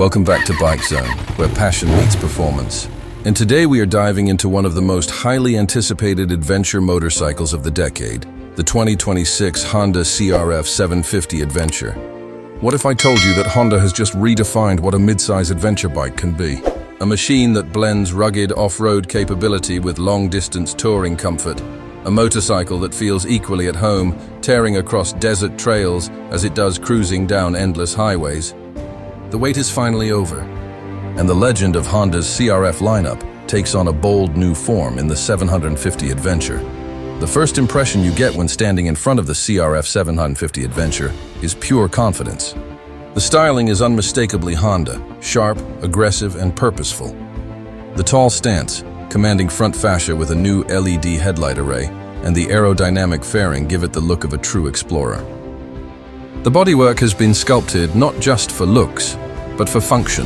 Welcome back to Bike Zone, where passion meets performance. And today we are diving into one of the most highly anticipated adventure motorcycles of the decade, the 2026 Honda CRF 750 Adventure. What if I told you that Honda has just redefined what a mid-size adventure bike can be? A machine that blends rugged off-road capability with long-distance touring comfort. A motorcycle that feels equally at home, tearing across desert trails as it does cruising down endless highways. The wait is finally over, and the legend of Honda's CRF lineup takes on a bold new form in the 750 Adventure. The first impression you get when standing in front of the CRF 750 Adventure is pure confidence. The styling is unmistakably Honda, sharp, aggressive, and purposeful. The tall stance, commanding front fascia with a new LED headlight array, and the aerodynamic fairing give it the look of a true explorer. The bodywork has been sculpted not just for looks, but for function,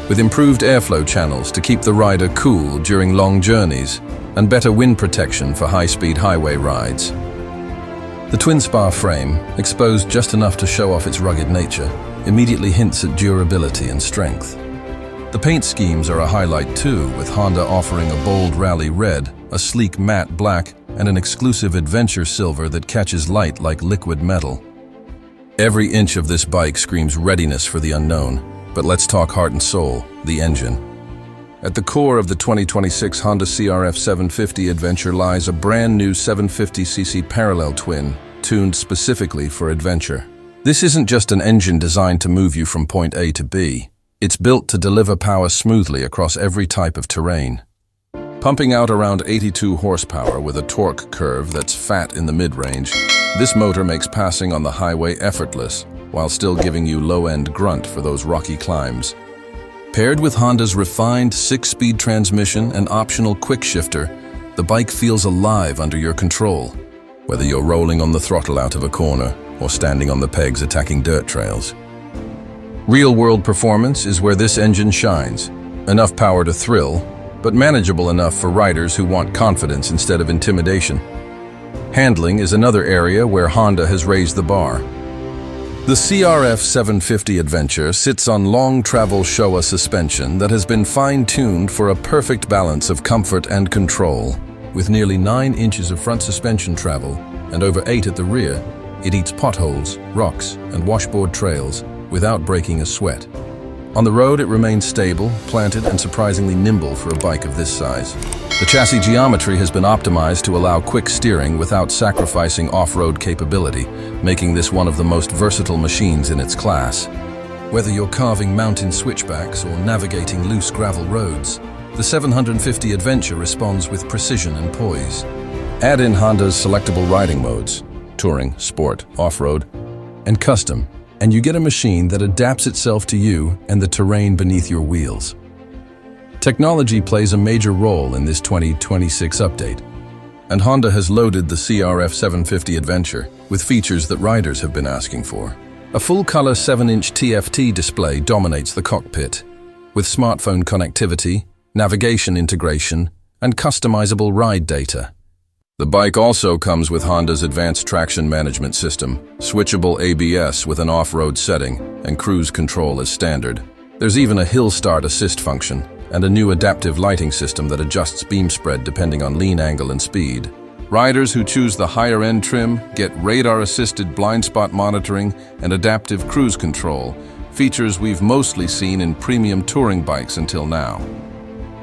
with improved airflow channels to keep the rider cool during long journeys and better wind protection for high-speed highway rides. The twin-spar frame, exposed just enough to show off its rugged nature, immediately hints at durability and strength. The paint schemes are a highlight too, with Honda offering a bold rally red, a sleek matte black, and an exclusive adventure silver that catches light like liquid metal. Every inch of this bike screams readiness for the unknown, but let's talk heart and soul, the engine. At the core of the 2026 Honda CRF 750 Adventure lies a brand new 750cc parallel twin, tuned specifically for adventure. This isn't just an engine designed to move you from point A to B. It's built to deliver power smoothly across every type of terrain. Pumping out around 82 horsepower with a torque curve that's fat in the mid-range, this motor makes passing on the highway effortless, while still giving you low-end grunt for those rocky climbs. Paired with Honda's refined 6-speed transmission and optional quick shifter, the bike feels alive under your control, whether you're rolling on the throttle out of a corner or standing on the pegs attacking dirt trails. Real-world performance is where this engine shines. Enough power to thrill, but manageable enough for riders who want confidence instead of intimidation. Handling is another area where Honda has raised the bar. The CRF 750 Adventure sits on long-travel Showa suspension that has been fine-tuned for a perfect balance of comfort and control. With nearly 9 inches of front suspension travel and over 8 at the rear, it eats potholes, rocks, and washboard trails without breaking a sweat. On the road, it remains stable, planted, and surprisingly nimble for a bike of this size. The chassis geometry has been optimized to allow quick steering without sacrificing off-road capability, making this one of the most versatile machines in its class. Whether you're carving mountain switchbacks or navigating loose gravel roads, the 750 Adventure responds with precision and poise. Add in Honda's selectable riding modes, touring, sport, off-road, and custom, and you get a machine that adapts itself to you and the terrain beneath your wheels. Technology plays a major role in this 2026 update, and Honda has loaded the CRF 750 Adventure with features that riders have been asking for. A full-color 7-inch TFT display dominates the cockpit, with smartphone connectivity, navigation integration, and customizable ride data. The bike also comes with Honda's advanced traction management system, switchable ABS with an off-road setting, and cruise control as standard. There's even a hill start assist function, and a new adaptive lighting system that adjusts beam spread depending on lean angle and speed. Riders who choose the higher-end trim get radar-assisted blind spot monitoring and adaptive cruise control, features we've mostly seen in premium touring bikes until now.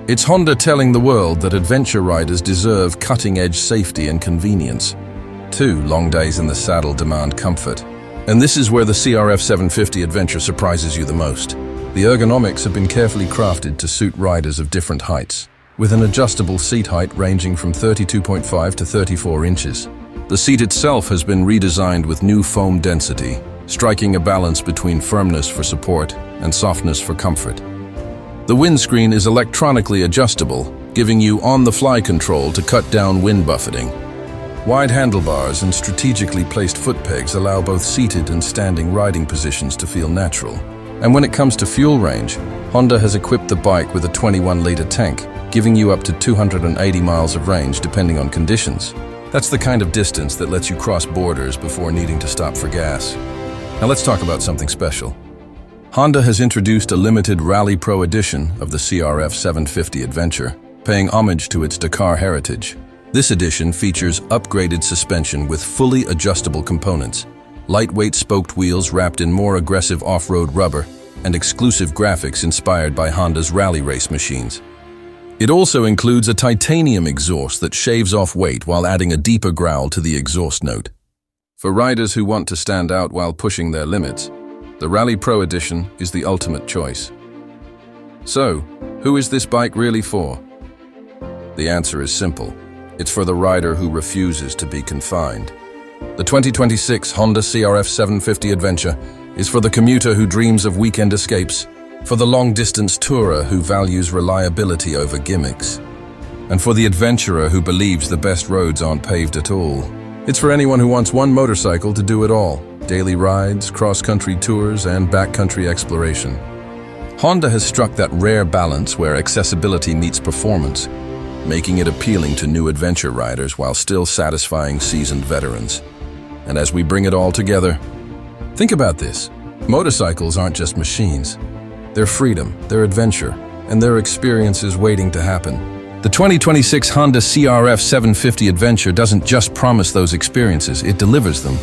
It's Honda telling the world that adventure riders deserve cutting-edge safety and convenience. Too, long days in the saddle demand comfort. And this is where the CRF 750 Adventure surprises you the most. The ergonomics have been carefully crafted to suit riders of different heights, with an adjustable seat height ranging from 32.5 to 34 inches. The seat itself has been redesigned with new foam density, striking a balance between firmness for support and softness for comfort. The windscreen is electronically adjustable, giving you on-the-fly control to cut down wind buffeting. Wide handlebars and strategically placed foot pegs allow both seated and standing riding positions to feel natural. And when it comes to fuel range, Honda has equipped the bike with a 21-liter tank, giving you up to 280 miles of range depending on conditions. That's the kind of distance that lets you cross borders before needing to stop for gas. Now let's talk about something special. Honda has introduced a limited Rally Pro edition of the CRF 750 Adventure, paying homage to its Dakar heritage. This edition features upgraded suspension with fully adjustable components, lightweight spoked wheels wrapped in more aggressive off-road rubber, and exclusive graphics inspired by Honda's rally race machines. It also includes a titanium exhaust that shaves off weight while adding a deeper growl to the exhaust note. For riders who want to stand out while pushing their limits, the Rally Pro Edition is the ultimate choice. So, who is this bike really for? The answer is simple. It's for the rider who refuses to be confined. The 2026 Honda CRF 750 Adventure is for the commuter who dreams of weekend escapes, for the long-distance tourer who values reliability over gimmicks, and for the adventurer who believes the best roads aren't paved at all. It's for anyone who wants one motorcycle to do it all: daily rides, cross-country tours, and backcountry exploration. Honda has struck that rare balance where accessibility meets performance, making it appealing to new adventure riders while still satisfying seasoned veterans. And as we bring it all together, think about this. Motorcycles aren't just machines. They're freedom, they're adventure, and they're experiences waiting to happen. The 2026 Honda CRF 750 Adventure doesn't just promise those experiences, it delivers them.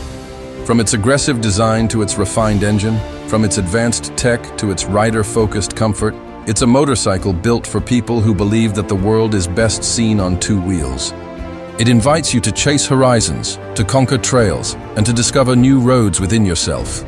From its aggressive design to its refined engine, from its advanced tech to its rider-focused comfort, it's a motorcycle built for people who believe that the world is best seen on two wheels. It invites you to chase horizons, to conquer trails, and to discover new roads within yourself.